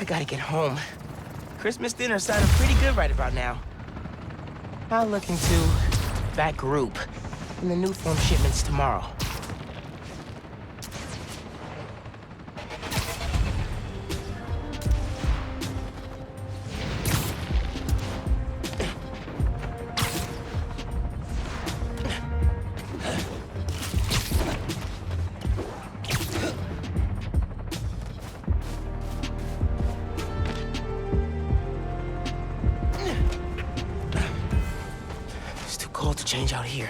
gotta get home. Christmas dinner sounded pretty good right about now. I'll look into that group and the new form shipments tomorrow. Cold to change out here.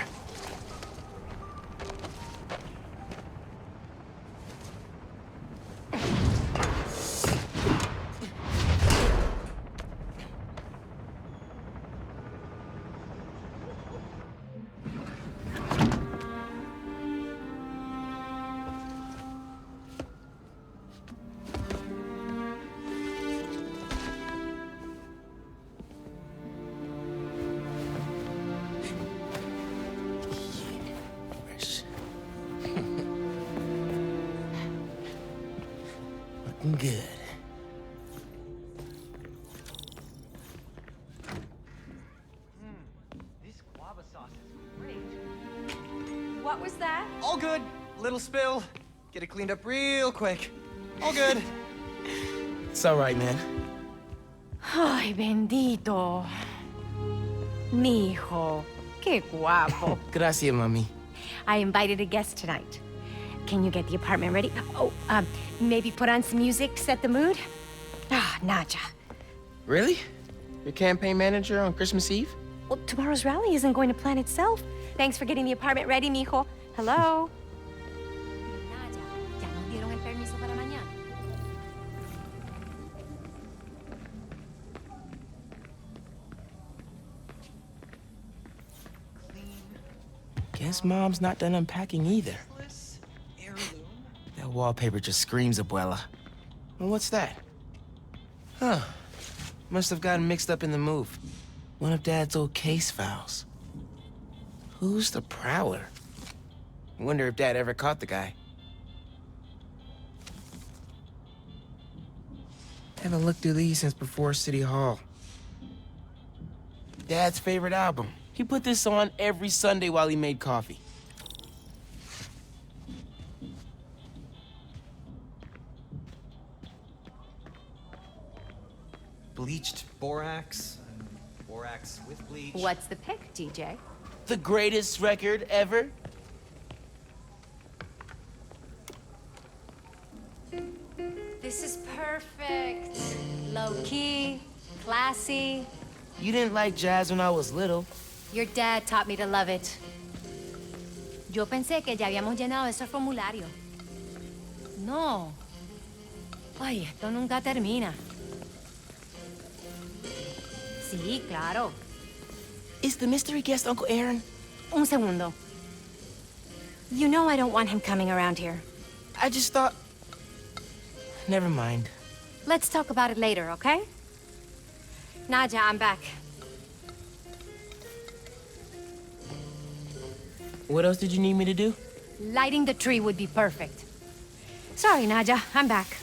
Good. This guava sauce is great. What was that? All good. Little spill. Get it cleaned up real quick. All good. It's all right, man. Ay, bendito. Mi hijo. Qué guapo. Gracias, mami. I invited a guest tonight. Can you get the apartment ready? Oh, maybe put on some music to set the mood? Ah, Naja. Really? Your campaign manager on Christmas Eve? Well, tomorrow's rally isn't going to plan itself. Thanks for getting the apartment ready, mijo. Hello? Naja, ya nos dieron el permiso para mañana. Guess Mom's not done unpacking either. That wallpaper just screams Abuela. Well, what's that? Huh. Must have gotten mixed up in the move. One of Dad's old case files. Who's the prowler? I wonder if Dad ever caught the guy. Haven't looked through these since before City Hall. Dad's favorite album. He put this on every Sunday while he made coffee. Bleached borax. Borax with bleach. What's the pick, DJ? The greatest record ever? This is perfect. Low-key, classy. You didn't like jazz when I was little. Your dad taught me to love it. Yo pensé que ya habíamos llenado ese formulario. No. Ay, esto nunca termina. Sí, claro. Is the mystery guest Uncle Aaron? Un segundo. You know I don't want him coming around here. I just thought... Never mind. Let's talk about it later, okay? Naja, I'm back. What else did you need me to do? Lighting the tree would be perfect. Sorry, Naja, I'm back.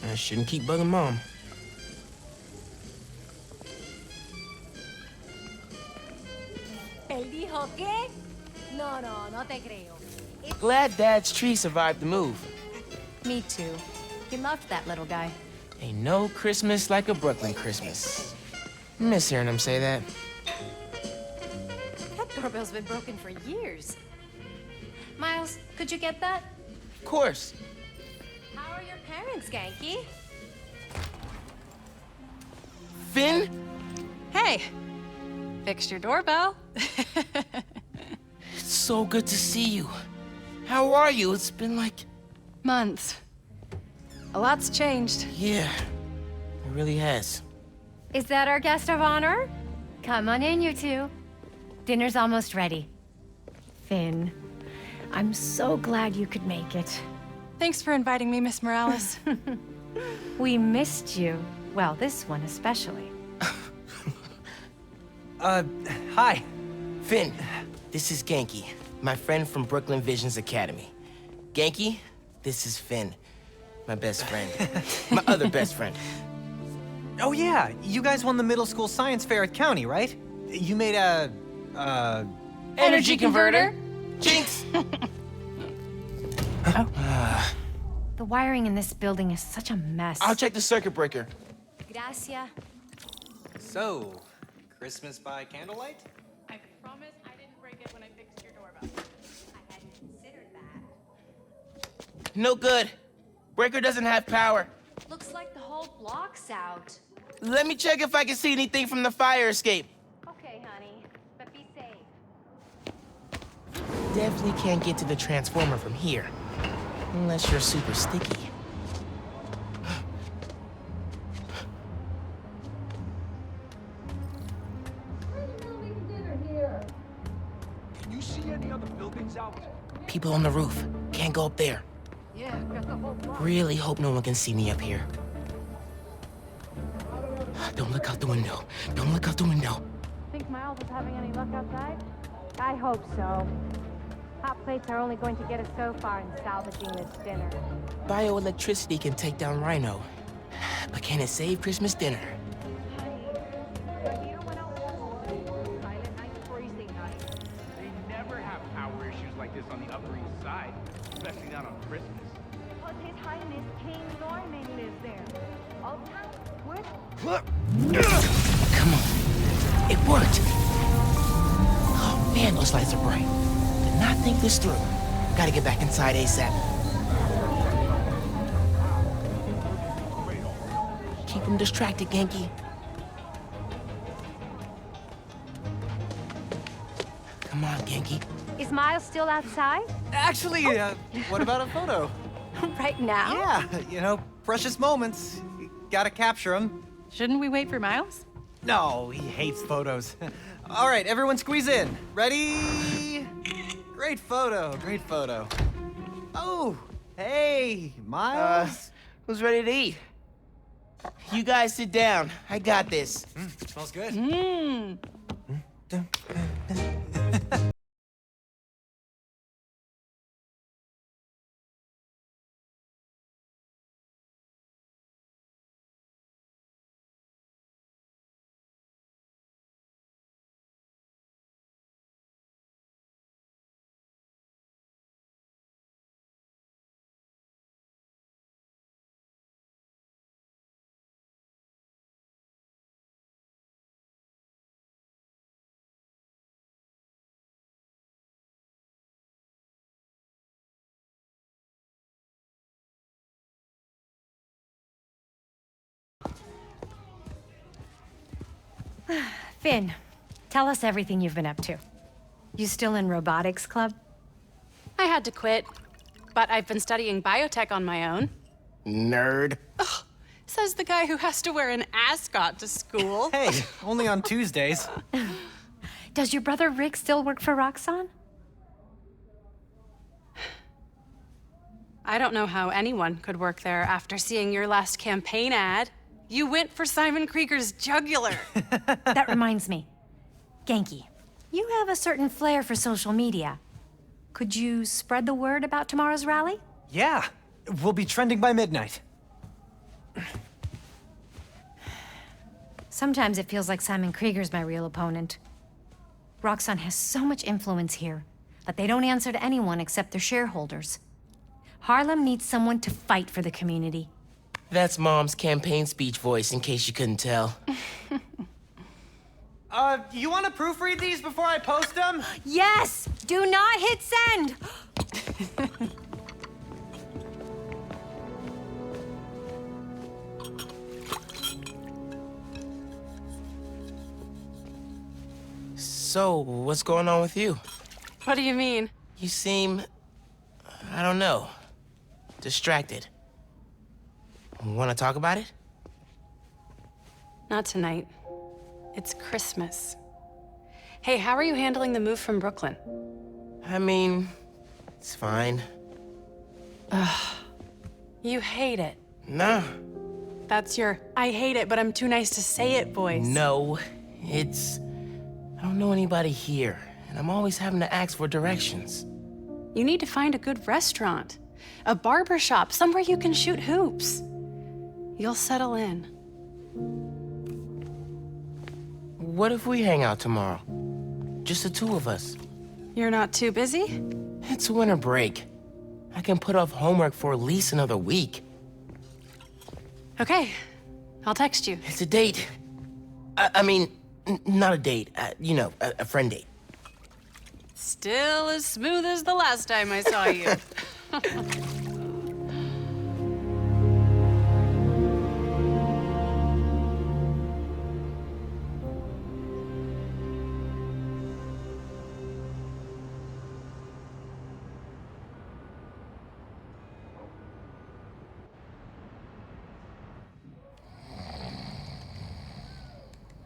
I shouldn't keep bugging Mom. ¿Él dijo qué? No, no te creo. Glad Dad's tree survived the move. Me too. He loved that little guy. Ain't no Christmas like a Brooklyn Christmas. Miss hearing him say that. That doorbell's been broken for years. Miles, could you get that? Of course. How are your parents, Ganky? Finn? Hey, fixed your doorbell. It's so good to see you. How are you? It's been like... Months. A lot's changed. Yeah, it really has. Is that our guest of honor? Come on in, you two. Dinner's almost ready. Finn, I'm so glad you could make it. Thanks for inviting me, Miss Morales. We missed you. Well, this one especially. Hi. Finn, this is Genki. my friend from Brooklyn Visions Academy. Genki, this is Finn, my best friend. My other best friend. Oh yeah, you guys won the middle school science fair at County, right? You made a, Energy converter? Jinx! The wiring in this building is such a mess. I'll check the circuit breaker. Gracias. So, Christmas by candlelight? I promise I didn't break it when I fixed your doorbell. I hadn't considered that. No good. Breaker doesn't have power. Looks like the whole block's out. Let me check if I can see anything from the fire escape. Okay, honey, but be safe. Definitely can't get to the transformer from here. Unless you're super sticky. Can you see any other buildings out? People on the roof. Can't go up there. Really hope no one can see me up here. Don't look out the window. Don't look out the window. Think Miles is having any luck outside? I hope so. Hot plates are only going to get us so far in salvaging this dinner. Bioelectricity can take down Rhino. But can it save Christmas dinner? They never have power issues like this on the Upper East Side, especially not on Christmas. But His Highness King Norman lives there. Uptown? Where? Come on. It worked. Oh man, those lights are bright. Did not think this through. Gotta get back inside ASAP. Keep him distracted, Genki. Come on, Genki. Is Miles still outside? Actually, what about a photo? Right now? Yeah, you know, precious moments. You gotta capture them. Shouldn't we wait for Miles? No, he hates photos. All right, everyone squeeze in. Ready? Great photo, great photo. Oh, hey, Miles. Who's ready to eat? You guys sit down. I got this. Smells good. Finn, tell us everything you've been up to. You still in robotics club? I had to quit, but I've been studying biotech on my own. Nerd. Says the guy who has to wear an ascot to school. Hey, only on Tuesdays. Does your brother Rick still work for Roxxon? I don't know how anyone could work there after seeing your last campaign ad. You went for Simon Krieger's jugular. That reminds me. Genki, you have a certain flair for social media. Could you spread the word about tomorrow's rally? Yeah, we'll be trending by midnight. Sometimes it feels like Simon Krieger's my real opponent. Roxxon has so much influence here that they don't answer to anyone except their shareholders. Harlem needs someone to fight for the community. That's Mom's campaign speech voice, in case you couldn't tell. You want to proofread these before I post them? Yes! Do not hit send! So, what's going on with you? What do you mean? You seem... I don't know. Distracted. Want to talk about it? Not tonight. It's Christmas. Hey, how are you handling the move from Brooklyn? I mean, it's fine. You hate it. Nah. That's your I hate it, but I'm too nice to say it voice. No, it's... I don't know anybody here. and I'm always having to ask for directions. You need to find a good restaurant, a barber shop, somewhere you can shoot hoops. You'll settle in. What if we hang out tomorrow? Just the two of us. You're not too busy? It's winter break. I can put off homework for at least another week. Okay, I'll text you. It's a date. I mean, not a date. You know, a friend date. Still as smooth as the last time I saw you.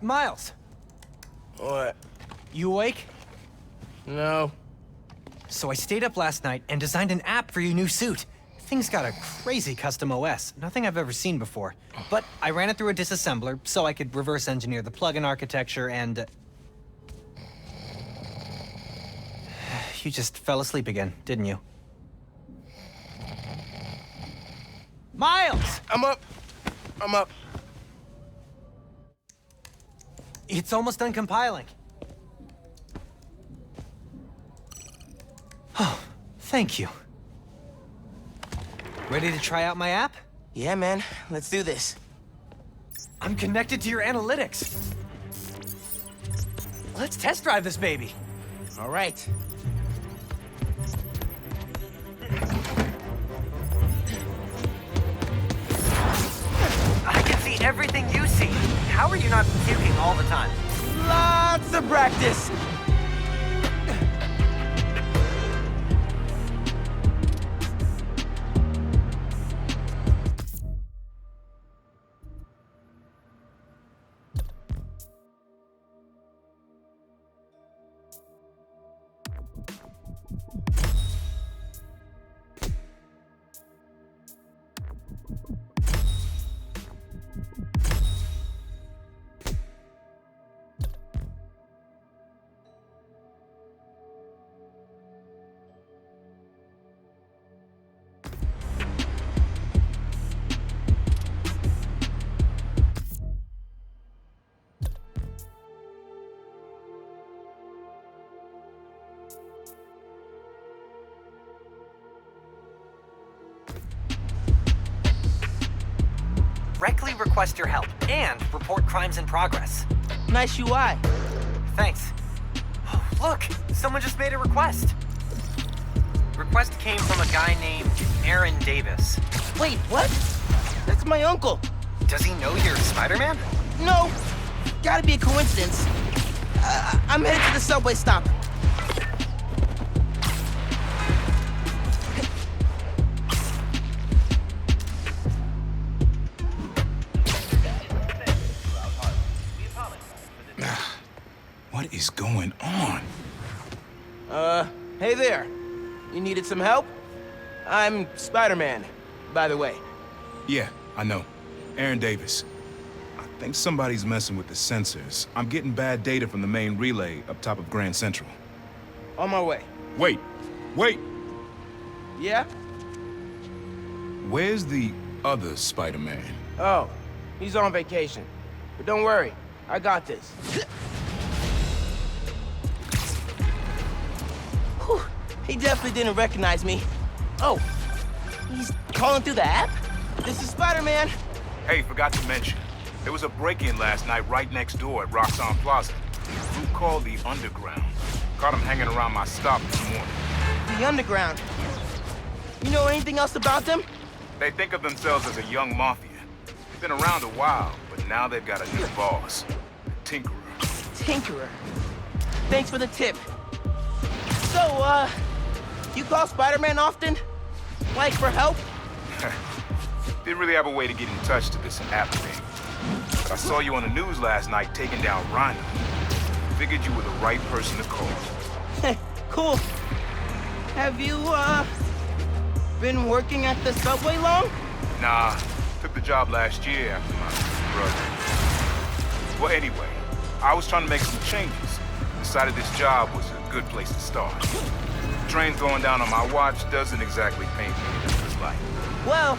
Miles, What? you awake? No. So I stayed up last night and designed an app for your new suit. Thing's got a crazy custom OS, nothing I've ever seen before. But I ran it through a disassembler so I could reverse engineer the plugin architecture and... You just fell asleep again, didn't you? Miles! I'm up. I'm up. It's almost done compiling. Oh, thank you. Ready to try out my app? Yeah, man. Let's do this. I'm connected to your analytics. Let's test drive this baby. All right. I can see everything you see. How are you not puking all the time? Lots of practice. Directly request your help and report crimes in progress. Nice UI. Thanks. Oh, look, someone just made a request. Request came from a guy named Aaron Davis. Wait, what? That's my uncle. Does he know you're Spider-Man? No. Gotta be a coincidence. I'm headed to the subway stop. What is going on? Hey there. You needed some help? I'm Spider-Man, by the way. Yeah, I know. Aaron Davis. I think somebody's messing with the sensors. I'm getting bad data from the main relay up top of Grand Central. On my way. Wait! Wait! Yeah? Where's the other Spider-Man? Oh, he's on vacation. But don't worry, I got this. Whew, he definitely didn't recognize me. Oh, he's calling through the app? This is Spider-Man. Hey, forgot to mention. There was a break-in last night right next door at Roxxon Plaza. A group called the Underground. Caught him hanging around my stop this morning. The Underground. You know anything else about them? They think of themselves as a young mafia. Been around a while, but now they've got a new boss. Tinkerer. Tinkerer. Thanks for the tip. So, you call Spider-Man often? Like, for help? Didn't really have a way to get in touch to this app thing. But I saw you on the news last night taking down Rhino. Figured you were the right person to call. Cool. Have you, been working at the subway long? Nah, took the job last year after my brother. Well, anyway, I was trying to make some changes. The decided this job was a good place to start. The trains going down on my watch doesn't exactly paint me in a good light. Well,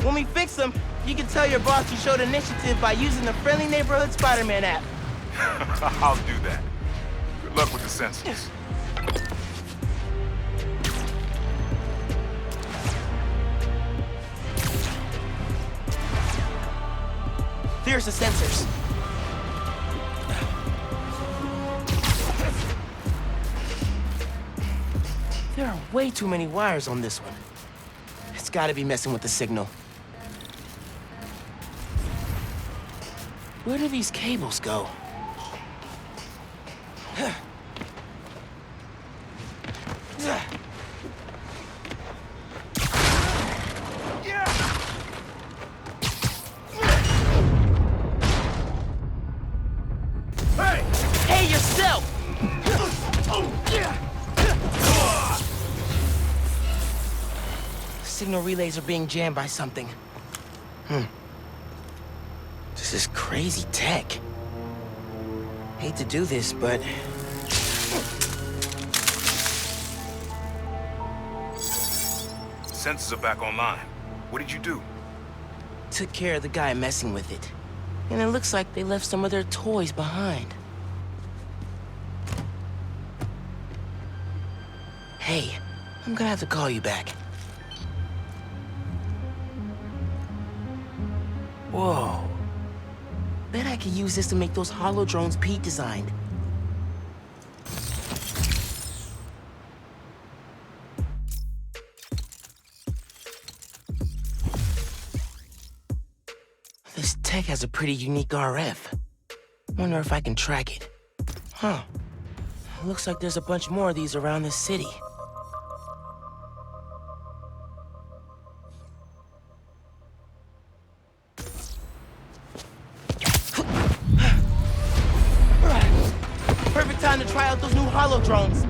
when we fix them, you can tell your boss you showed initiative by using the Friendly Neighborhood Spider-Man app. I'll do that. Good luck with the sensors. There's the sensors. There are way too many wires on this one. It's gotta be messing with the signal. Where do these cables go? Hey, yourself! Signal relays are being jammed by something. This is crazy tech. Hate to do this, but... Sensors are back online. What did you do? Took care of the guy messing with it. And it looks like they left some of their toys behind. Hey, I'm gonna have to call you back. Whoa. Bet I could use this to make those holo drones Pete designed. This tech has a pretty unique RF. Wonder if I can track it. Huh. Looks like there's a bunch more of these around this city. Perfect time to try out those new holo drones.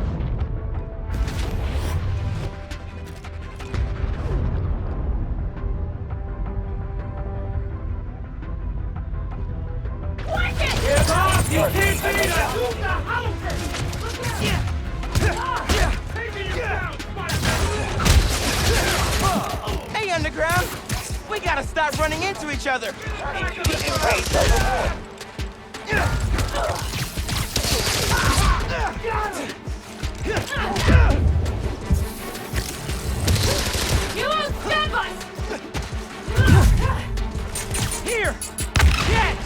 Hey, Underground! We gotta stop running into each other! You won't stop us! Here! Catch!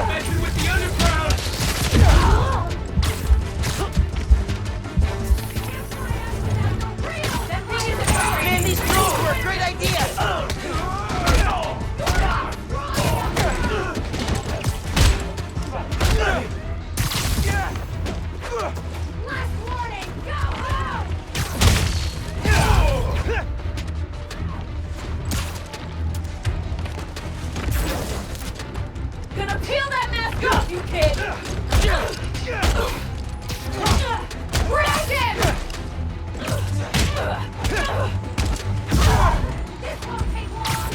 Messing with the underground! Man, these drones were a great idea! Last warning! Go home! Gonna peel that mask off, you kid! Grab him! This won't take long!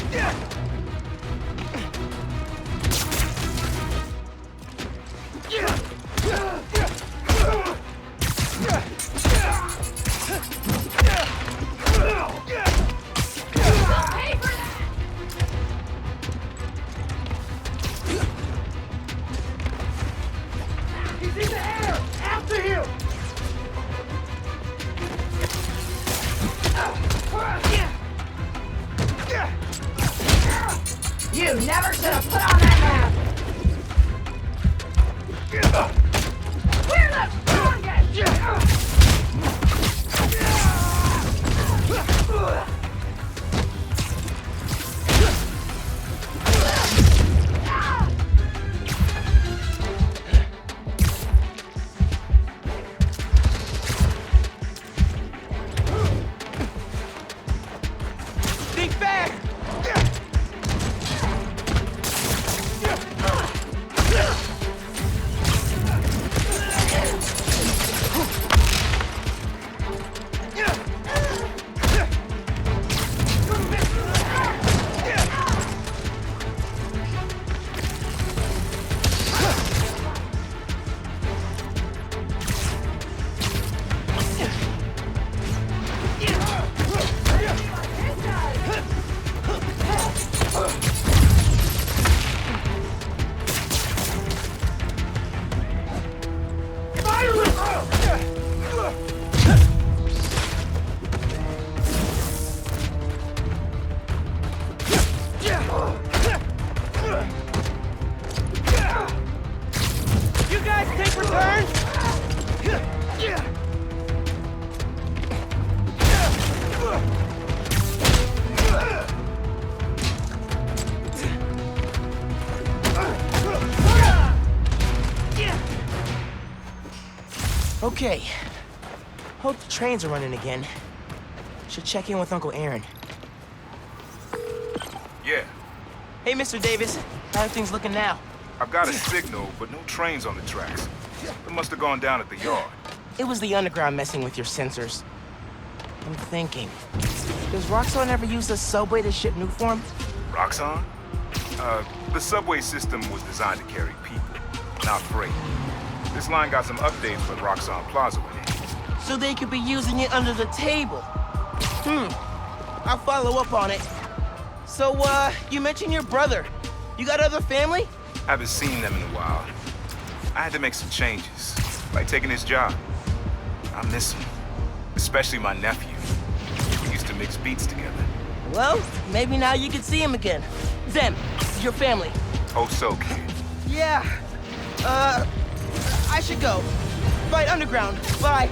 You'll pay for that! He's in the air! After him! You never should have put on that mask! We're the strongest! Okay. Hope the trains are running again. Should check in with Uncle Aaron. Yeah, Hey, Mr. Davis. How are things looking now? I've got a signal, but no trains on the tracks. It must have gone down at the yard. It was the underground messing with your sensors. I'm thinking. Does Roxxon ever use the subway to ship new form? Roxxon? The subway system was designed to carry people, not freight. This line got some updates when Roxxon Plaza went in. So they could be using it under the table. I'll follow up on it. So, you mentioned your brother. You got other family? Haven't seen them in a while. I had to make some changes, like taking his job. I miss him, especially my nephew. We used to mix beats together. Well, maybe now you can see him again. Them, your family. Hope so, kid. Yeah. I should go. Fight underground. Bye.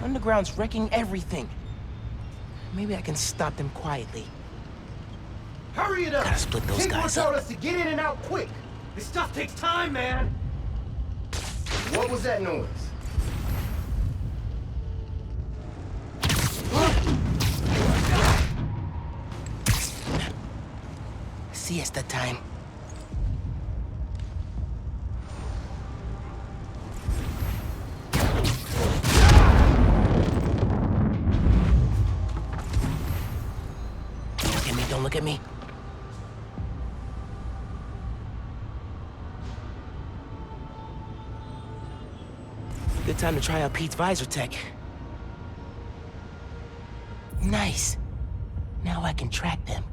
Underground's wrecking everything. Maybe I can stop them quietly. Hurry it up! Gotta split those Kid guys wants up. us to get in and out quick. This stuff takes time, man. What was that noise? Siesta time. Don't look at me. Good time to try out Pete's visor tech. Nice. Now I can track them.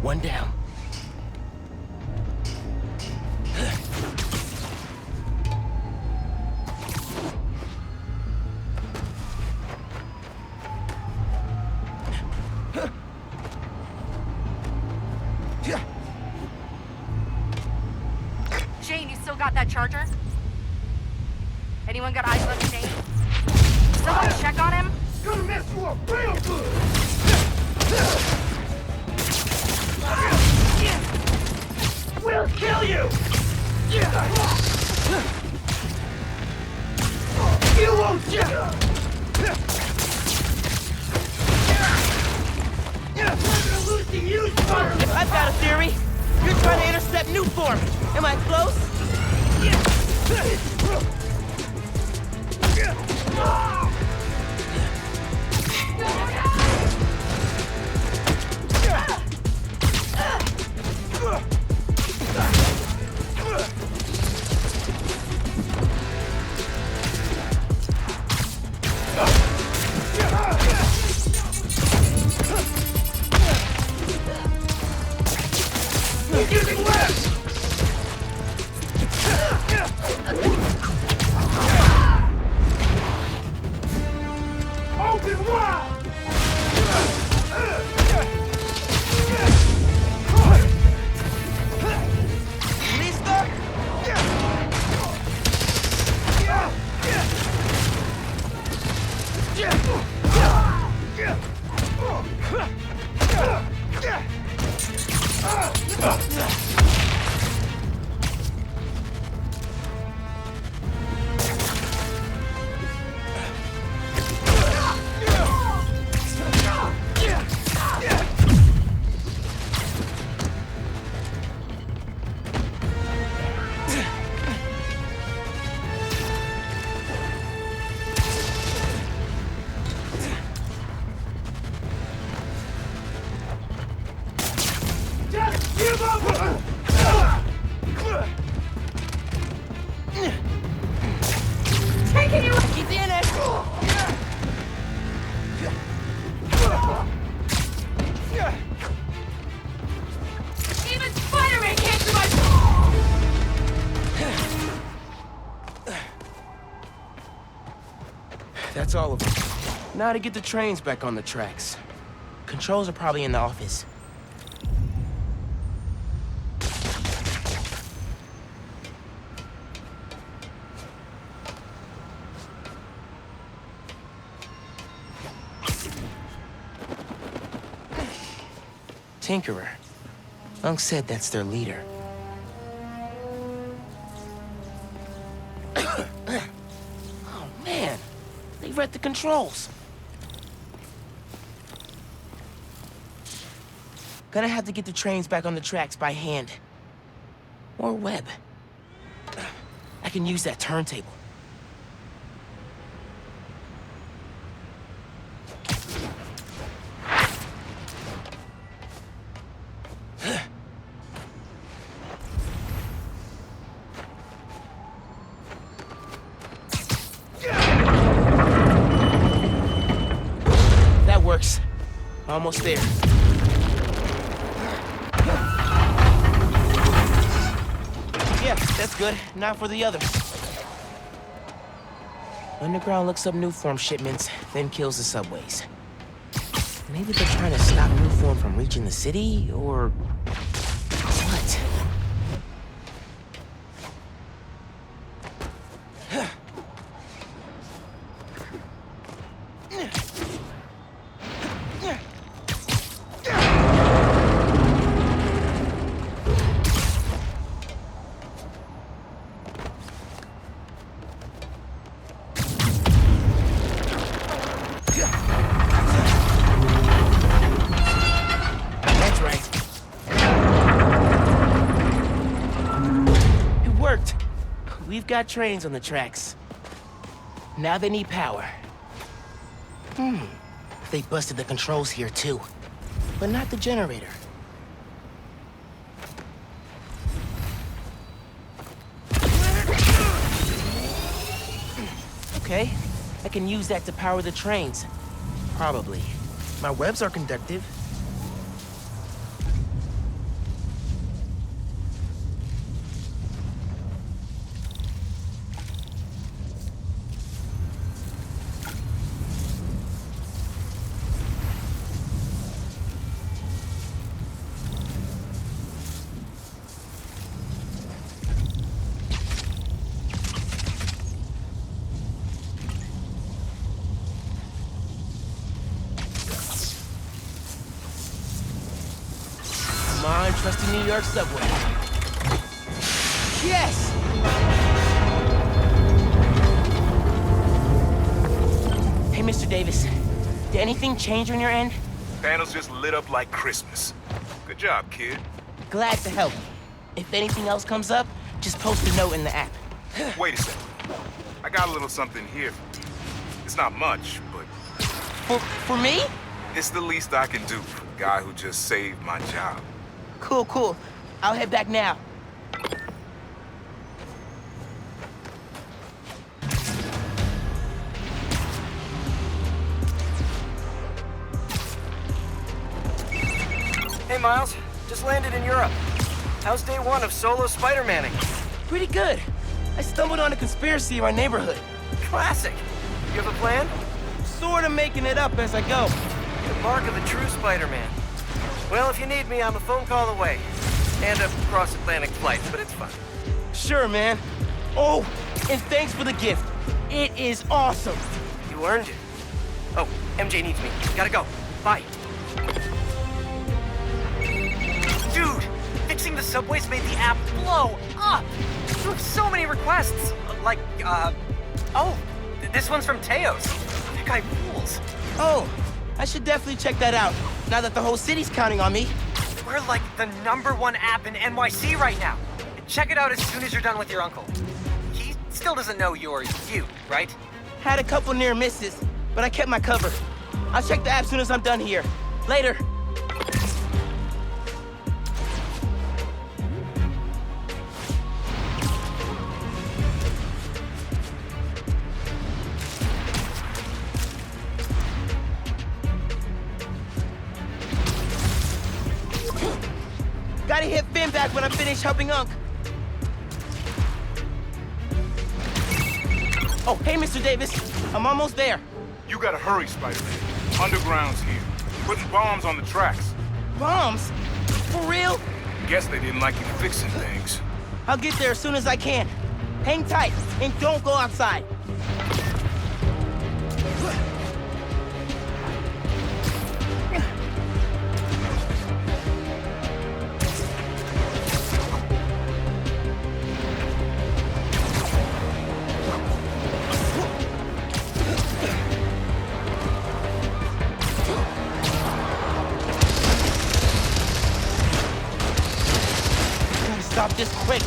One down. Shane, you still got that charger? Anyone got eyes on Shane? Someone check on him? Gonna mess you up real good! We'll kill you! You won't I've got a theory. You're trying to intercept new form. Am I close? Open wide! Taking you! He's in it! That's all of them. Now to get the trains back on the tracks. Controls are probably in the office. Tinkerer. Unc said that's their leader. Oh, man. They read the controls. Gonna have to get the trains back on the tracks by hand. Or web. I can use that turntable. That works. Almost there. Yeah, that's good. Now for the others. Underground looks up new form shipments, then kills the subways. Maybe they're trying to stop new form from reaching the city, or what? We've got trains on the tracks. Now they need power. They busted the controls here too, but not the generator. Okay, I can use that to power the trains. Probably. My webs are conductive. Come on, trusty New York subway. Yes! Hey, Mr. Davis. Did anything change on your end? Panels just lit up like Christmas. Good job, kid. Glad to help. If anything else comes up, just post a note in the app. Wait a second. I got a little something here. It's not much, but For me? it's the least I can do for the guy who just saved my job. Cool, cool. I'll head back now. Hey, Miles. Just landed in Europe. How's day one of solo Spider-Manning? Pretty good. I stumbled on a conspiracy in my neighborhood. Classic. You have a plan? Sort of making it up as I go. The mark of a true Spider-Man. Well, if you need me, I'm a phone call away. And a cross-Atlantic flight, but it's fun. Sure, man. Oh, and thanks for the gift. It is awesome. You earned it. Oh, MJ needs me. Gotta go. Bye. Dude, fixing the subways made the app blow up. You have so many requests. Like, oh, this one's from Teos. That guy rules. Oh, I should definitely check that out, now that the whole city's counting on me. We're like the #1 app in NYC right now. Check it out as soon as you're done with your uncle. He still doesn't know you're you, right? Had a couple near misses, but I kept my cover. I'll check the app as soon as I'm done here. Later. Gotta hit Finn back when I finish helping Unc. Oh, hey, Mr. Davis. I'm almost there. You gotta hurry, Spider-Man. Underground's here. Putting bombs on the tracks. Bombs? For real? Guess they didn't like you fixing things. I'll get there as soon as I can. Hang tight and don't go outside. Gotta stop this quick.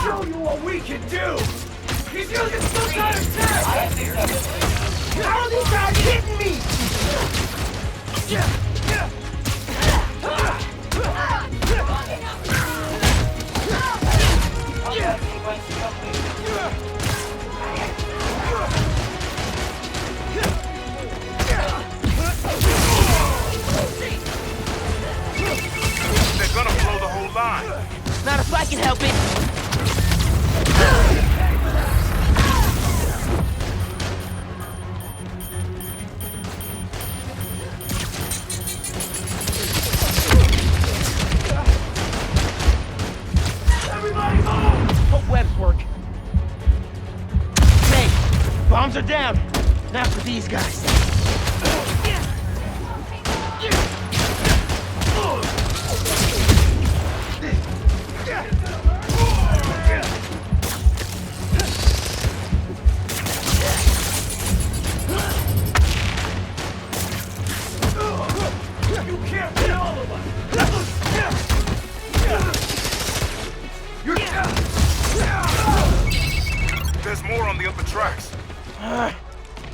Show you what we can do! He's using some kind of tech! How are these guys hitting me? They're gonna blow the whole line. Not if I can help it. Everybody move! Hope webs work. Hey, bombs are down. Now for these guys. You can't hit all of us! There's more on the upper tracks.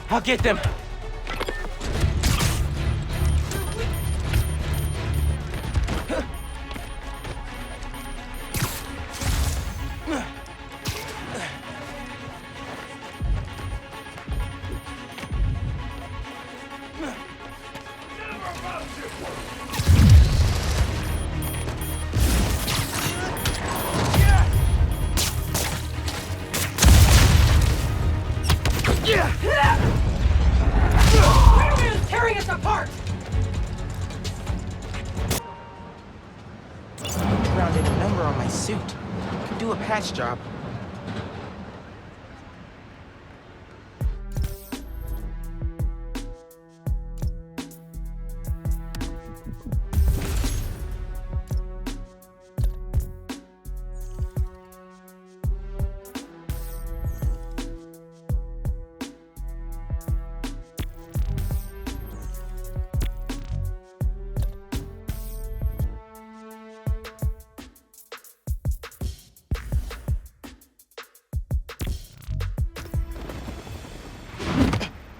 I'll get them. Spider-Man is tearing us apart! Rounded a number on my suit. Could do a patch job.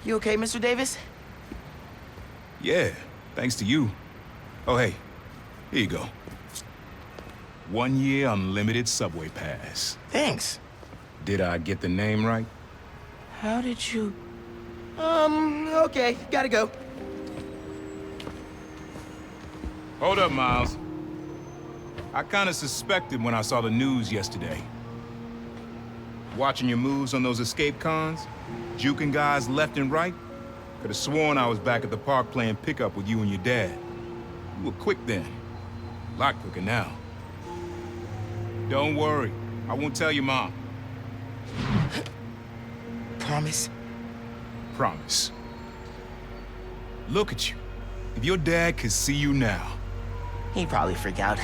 You okay, Mr. Davis? Yeah, thanks to you. Oh, hey, here you go. 1 year unlimited subway pass. Thanks. Did I get the name right? How did you... okay, gotta go. Hold up, Miles. I kinda suspected when I saw the news yesterday. Watching your moves on those escape cons, juking guys left and right, could have sworn I was back at the park playing pickup with you and your dad. You were quick then. A lot quicker now. Don't worry, I won't tell your mom. Promise? Promise. Look at you. If your dad could see you now, He'd probably freak out.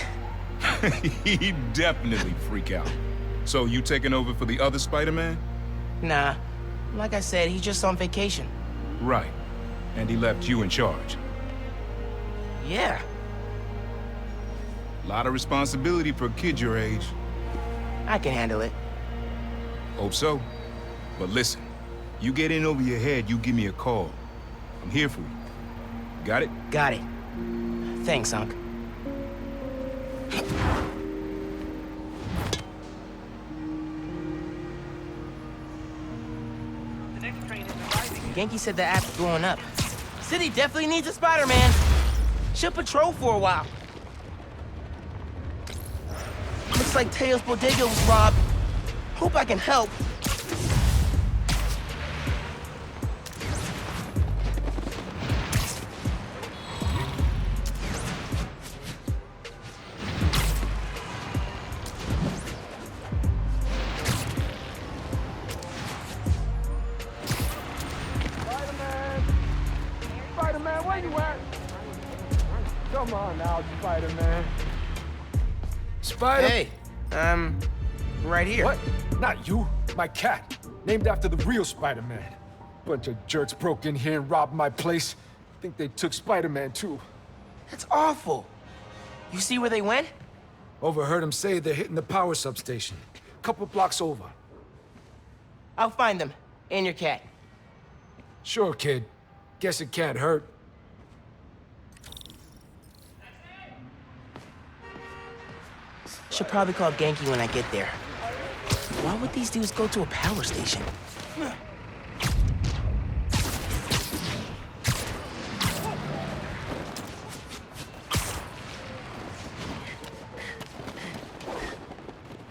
he'd definitely freak out. So you taking over for the other Spider-Man? Nah. Like I said, he's just on vacation. Right. And he left you in charge. Yeah. A lot of responsibility for a kid your age. I can handle it. Hope so. But listen, you get in over your head, you give me a call. I'm here for you. Got it? Got it. Thanks, Unc. The next train is arriving. Genki said the app's blowing up. City definitely needs a Spider-Man. Should patrol for a while. Looks like Teo's bodega was robbed. Hope I can help. Spider-Man, where you at? Come on now, Spider-Man. Spider... Hey, right here. What? Not you. My cat. Named after the real Spider-Man. Bunch of jerks broke in here and robbed my place. Think they took Spider-Man too. That's awful. You see where they went? Overheard them say they're hitting the power substation. Couple blocks over. I'll find them. And your cat. Sure, kid. Guess it can't hurt. Should probably call Genki when I get there. Why would these dudes go to a power station?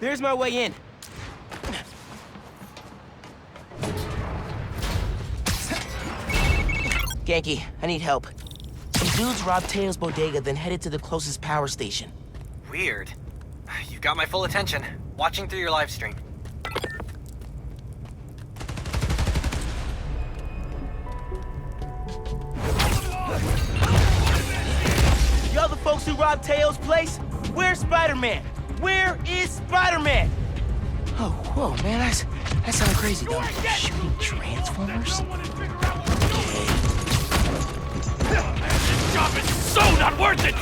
There's my way in. Genki, I need help. Some dudes robbed Teo's bodega, then headed to the closest power station. Weird. You got my full attention. Watching through your live stream. Y'all the folks who robbed Teo's place? Where's Spider-Man? Where is Spider-Man? Oh, whoa, man, that sounds crazy, though. Shooting Transformers? This job is so not worth it!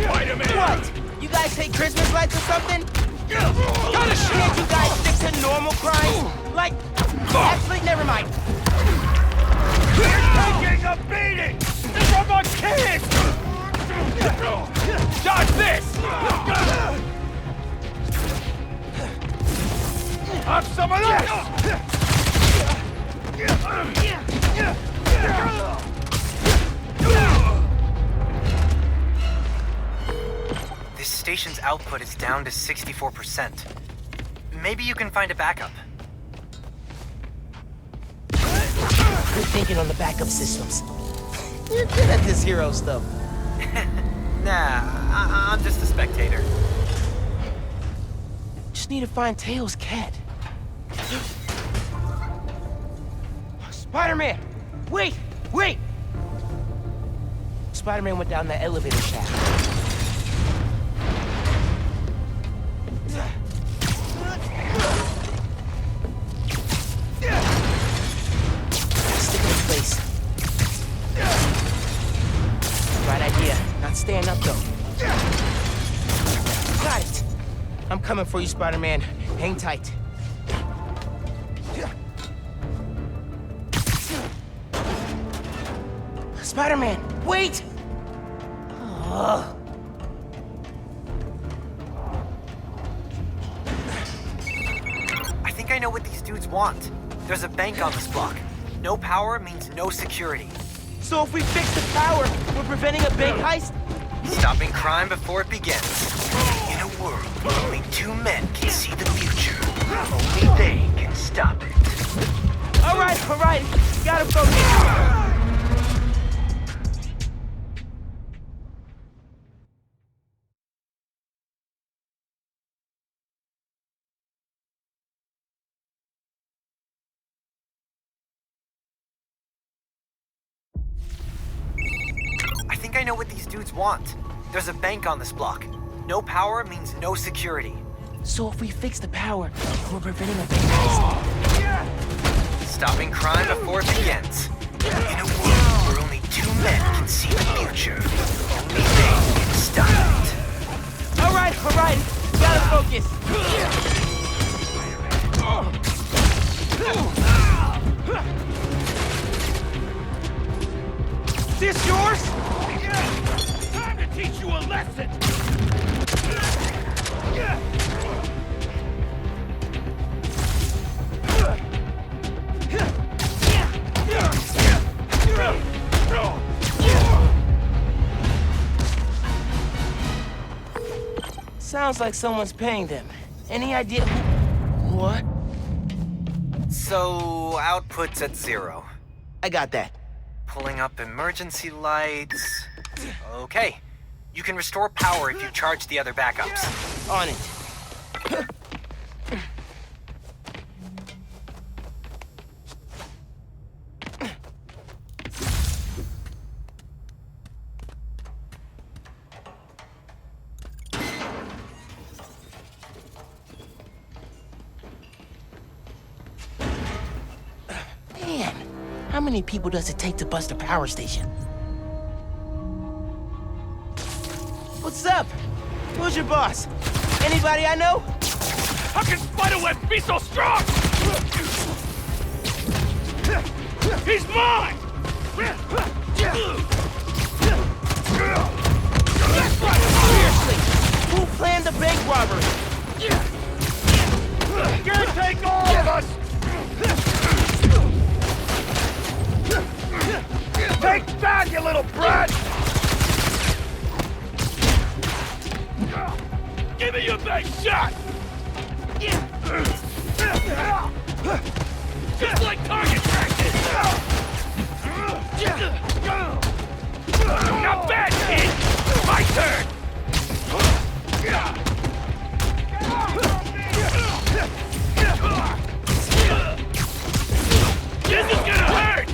Spider-Man! What? You guys hate Christmas lights or something? Can't you guys stick to normal crimes? Like, actually, never mind. You're taking a beating! From a kid! Dodge this! Have some of this! This station's output is down to 64%. Maybe you can find a backup. Good thinking on the backup systems. You're good at this hero stuff. Nah, I'm just a spectator. Just need to find Teo's cat. Spider-Man! Wait! Wait! Spider-Man went down that elevator shaft. Stick it in place. Right idea. Not staying up, though. Got it! I'm coming for you, Spider-Man. Hang tight. Spider-Man, wait! I think I know what these dudes want. There's a bank on this block. No power means no security. So if we fix the power, we're preventing a bank heist? Stopping crime before it begins. In a world where only two men can see the future, only they can stop it. All right, gotta focus. I think I know what these dudes want. There's a bank on this block. No power means no security. So if we fix the power, we're preventing a bank heist. Stopping crime before it begins. In a world where only two men can see the future, only they can stop it. All right, gotta focus. This yours? Time to teach you a lesson! Sounds like someone's paying them. Any idea who... What? So, output's at 0. I got that. Pulling up emergency lights. Okay. You can restore power if you charge the other backups. On it. Man, how many people does it take to bust a power station? What's up? Who's your boss? Anybody I know? How can spiderwebs be so strong? He's mine! Seriously, who planned the bank robbery? Gonna take all of us! Take that, you little brat! Give me your best shot! Just like target practice! Not bad, kid! My turn! This is gonna hurt!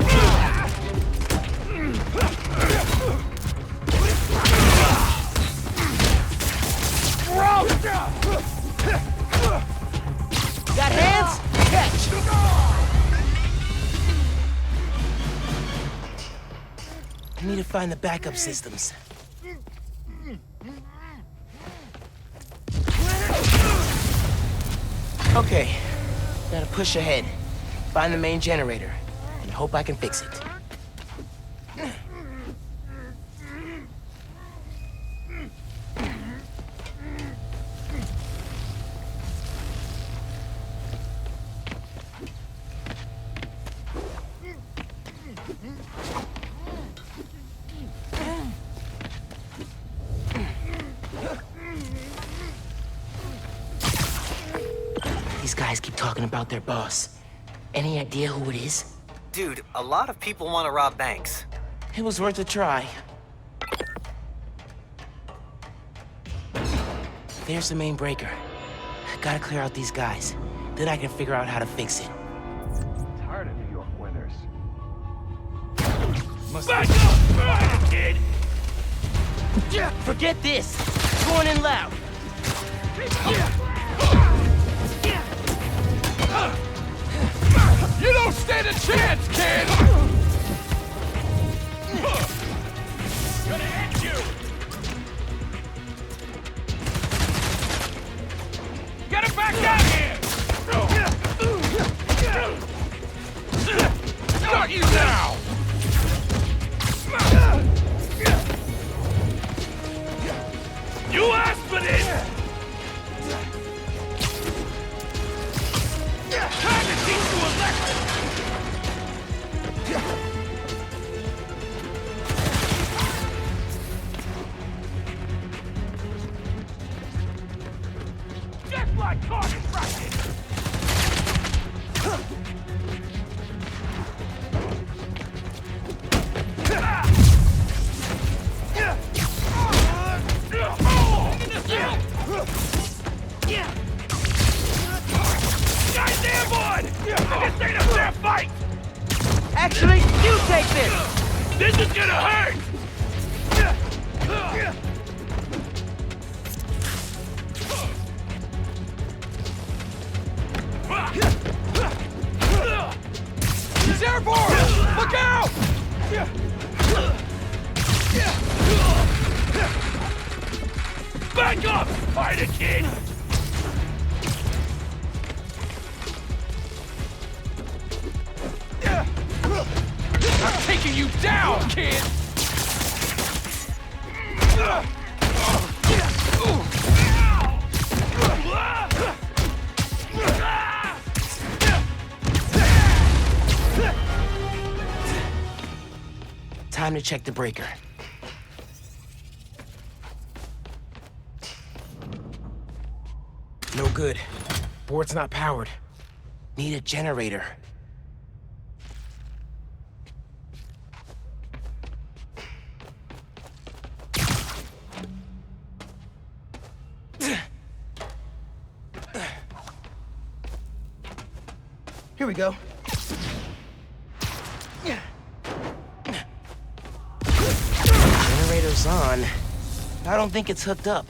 Got hands? Catch! I need to find the backup systems. Okay, gotta push ahead. Find the main generator, and hope I can fix it. These guys keep talking about their boss. Any idea who it is? Dude, a lot of people want to rob banks. It was worth a try. There's the main breaker. Gotta clear out these guys. Then I can figure out how to fix it. Tired of New York winters. Back up! Kid! Forget this! Going in loud! You don't stand a chance, kid! Gonna end you! Get him back down here! Got you now! You asked for this! Time to teach you a lesson! Just like target practice! Guys airborne! This ain't a fair fight! Actually, you take this! This is gonna hurt! He's airborne! Look out! Back up! Fight it, kid! I'm taking you down, kid! Time to check the breaker. No good. Board's not powered. Need a generator. Here we go. Generator's on. I don't think it's hooked up.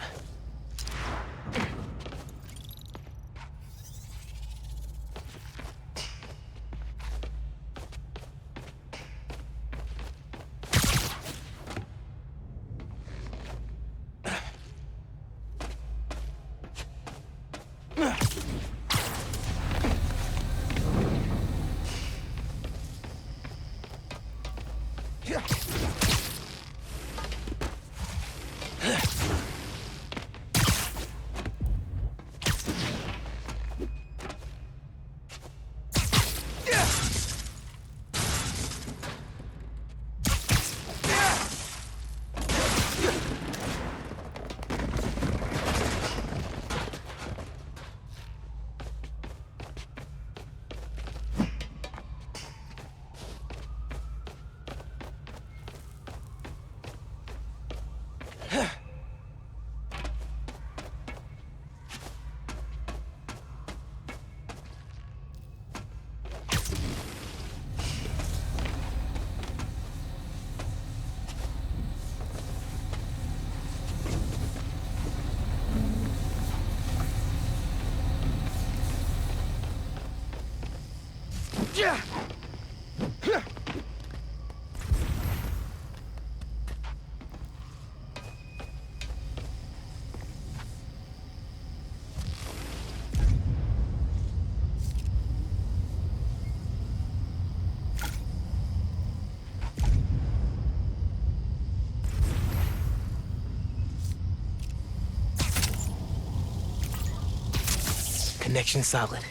Connection solid.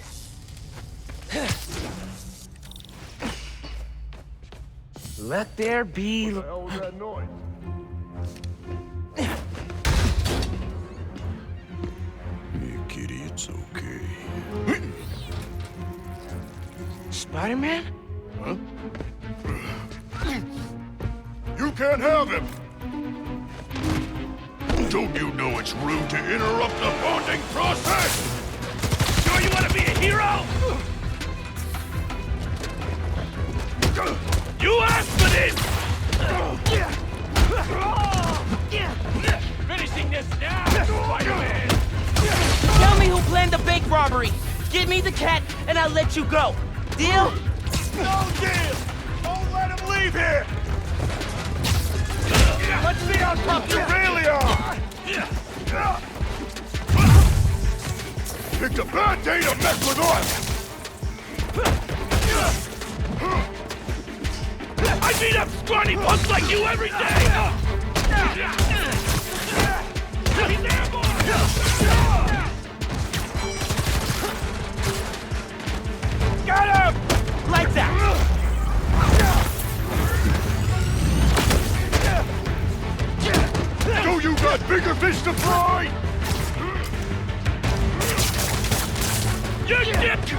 Let there be... What the hell was that noise? Hey, kitty, it's okay. Spider-Man? Huh? You can't have him! Don't you know it's rude to interrupt the bonding process? Sure you want to be a hero? You asked for this! Finishing this now, Spider-Man! Tell me who planned the bank robbery. Give me the cat, and I'll let you go. Deal? No deal! Don't let him leave here! Let's see how tough you really are! Picked a bad day to mess with us! I beat up scrawny punks like you every day! He's there, boy! Got him! Lights out! So you got bigger fish to fry? You dipped!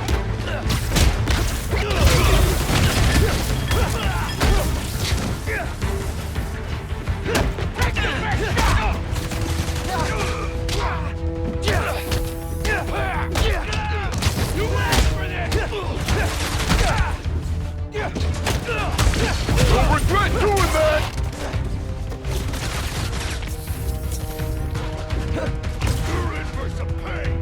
Don't regret doing that! You're in for some pain!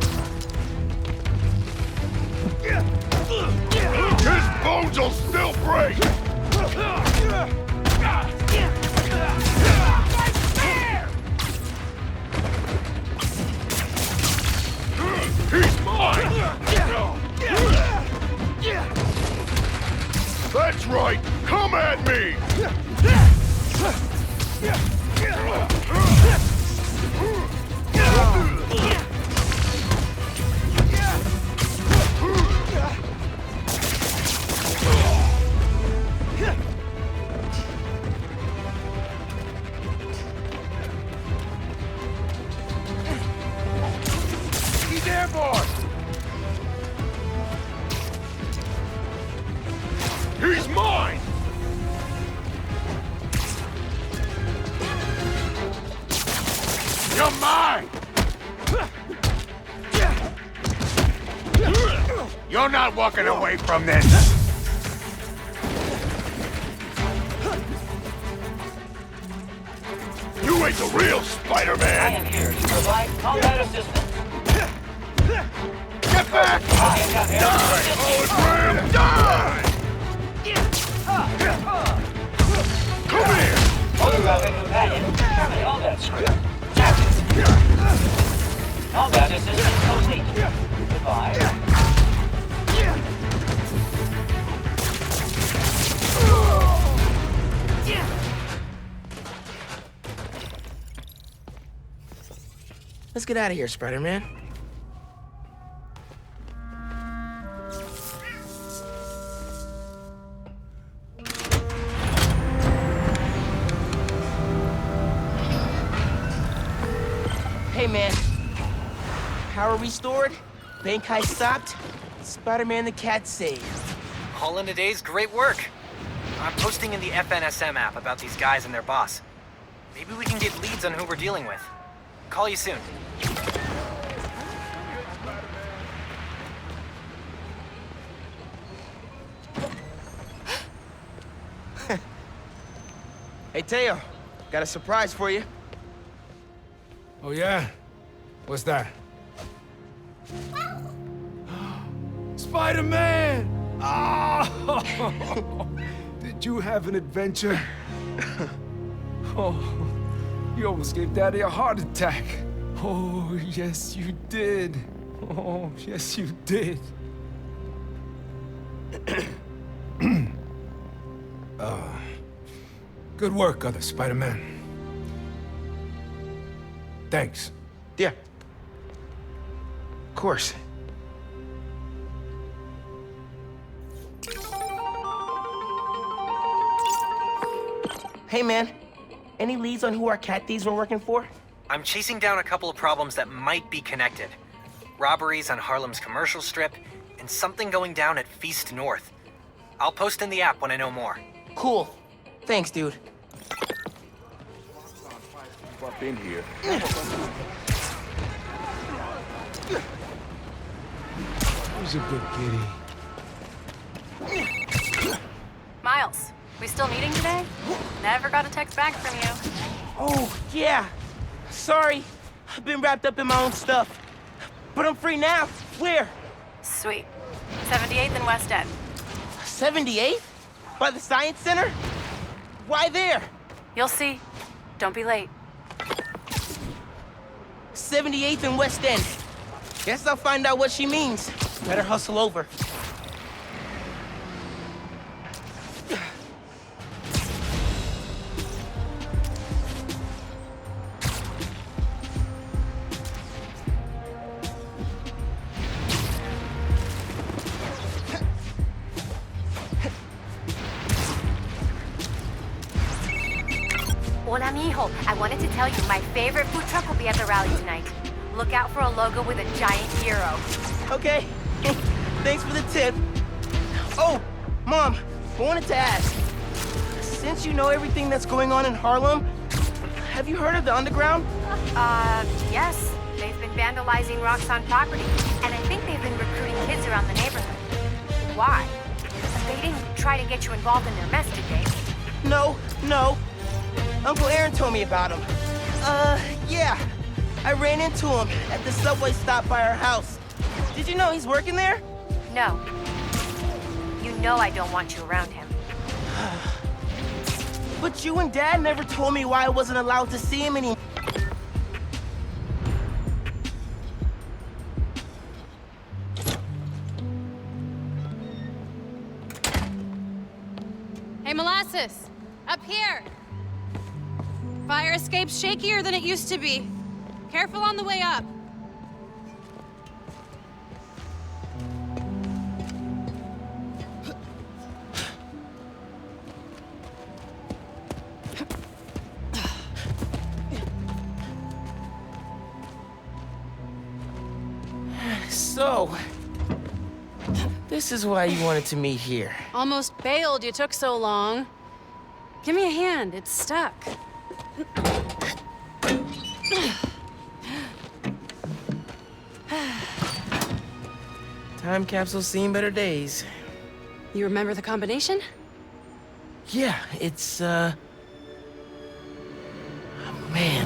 His bones will still break! He's mine! That's right! Come at me! He's airborne! You're not walking away from this! You ain't the real Spider-Man! I am here to provide combat assistance. Get back! I am not here to assist you. Graham, die! Come here! Photographing companion. Terminate combat script. Combat assistance complete. Goodbye. Let's get out of here, Spider-Man. Hey, man. Power restored, bank heist stopped, Spider-Man the cat saved. All in a day's great work. I'm posting in the FNSM app about these guys and their boss. Maybe we can get leads on who we're dealing with. Call you soon. Hey, Teo, got a surprise for you. Oh, yeah? What's that? Spider-Man! Oh! Did you have an adventure? Oh, you almost gave Daddy a heart attack. Oh, yes, you did. Oh, yes, you did. Good work, other Spider-Man. Thanks. Yeah. Of course. Hey, man. Any leads on who our cat thieves were working for? I'm chasing down a couple of problems that might be connected. Robberies on Harlem's commercial strip, and something going down at Feast North. I'll post in the app when I know more. Cool. Thanks, dude. Up in here. Who's a good kitty? Miles, we still meeting today? Never got a text back from you. Oh, yeah. Sorry. I've been wrapped up in my own stuff. But I'm free now. Where? Sweet. 78th and West End. 78th? By the Science Center? Why there? You'll see. Don't be late. 78th and West End. Guess I'll find out what she means. Better hustle over. Hola, mijo. I wanted to tell you my favorite food truck will be at the rally tonight. Look out for a logo with a giant hero. Okay. Thanks for the tip. Oh, Mom, I wanted to ask. Since you know everything that's going on in Harlem, have you heard of the Underground? Yes. They've been vandalizing Roxxon property, and I think they've been recruiting kids around the neighborhood. Why? They didn't try to get you involved in their mess, did they? No. Uncle Aaron told me about him. Yeah. I ran into him at the subway stop by our house. Did you know he's working there? No. You know I don't want you around him. But you and Dad never told me why I wasn't allowed to see him anymore. Hey, Molasses! Up here! Fire escape's shakier than it used to be. Careful on the way up. So, this is why you wanted to meet here. Almost bailed you took so long. Give me a hand, it's stuck. Time capsule's seen better days. You remember the combination? Yeah, it's, man,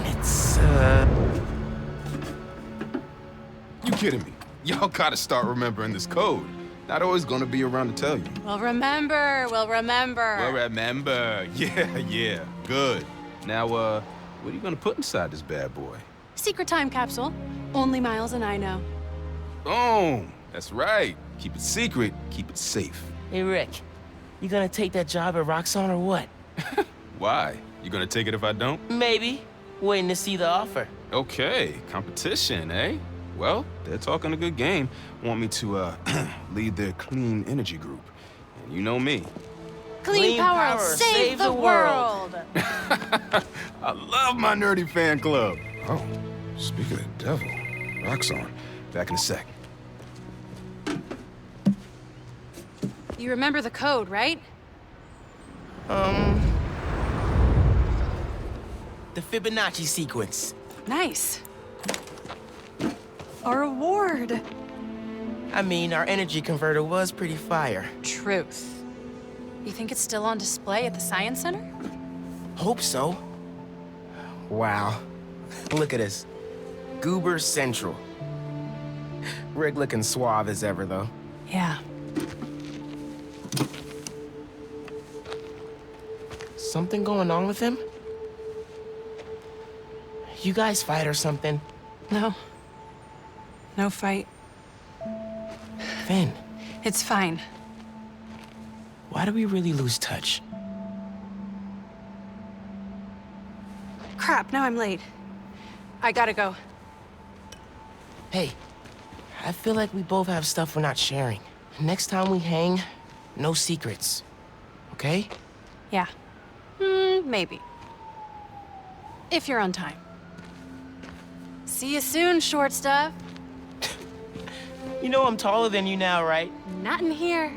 it's, You kidding me? Y'all gotta start remembering this code. Not always gonna be around to tell you. We'll remember. We'll remember. Yeah. Good. Now, what are you gonna put inside this bad boy? Secret time capsule. Only Miles and I know. Boom! That's right. Keep it secret, keep it safe. Hey, Rick, you gonna take that job at Roxxon or what? Why? You gonna take it if I don't? Maybe. Waiting to see the offer. Okay, competition, eh? Well, they're talking a good game. Want me to, lead their clean energy group. And you know me. Clean power, save the world! I love my nerdy fan club. Oh, speak of the devil. Roxxon. Back in a sec. You remember the code, right? The Fibonacci sequence. Nice. A reward. I mean, our energy converter was pretty fire. Truth. You think it's still on display at the Science Center? Hope so. Wow. Look at us. Goober Central. Rick looking suave as ever, though. Yeah. Something going on with him? You guys fight or something? No. No fight. Finn. It's fine. Why do we really lose touch? Crap, now I'm late. I gotta go. Hey, I feel like we both have stuff we're not sharing. Next time we hang, no secrets. Okay? Yeah. Maybe. If you're on time. See you soon, short stuff. You know I'm taller than you now, right? Not in here.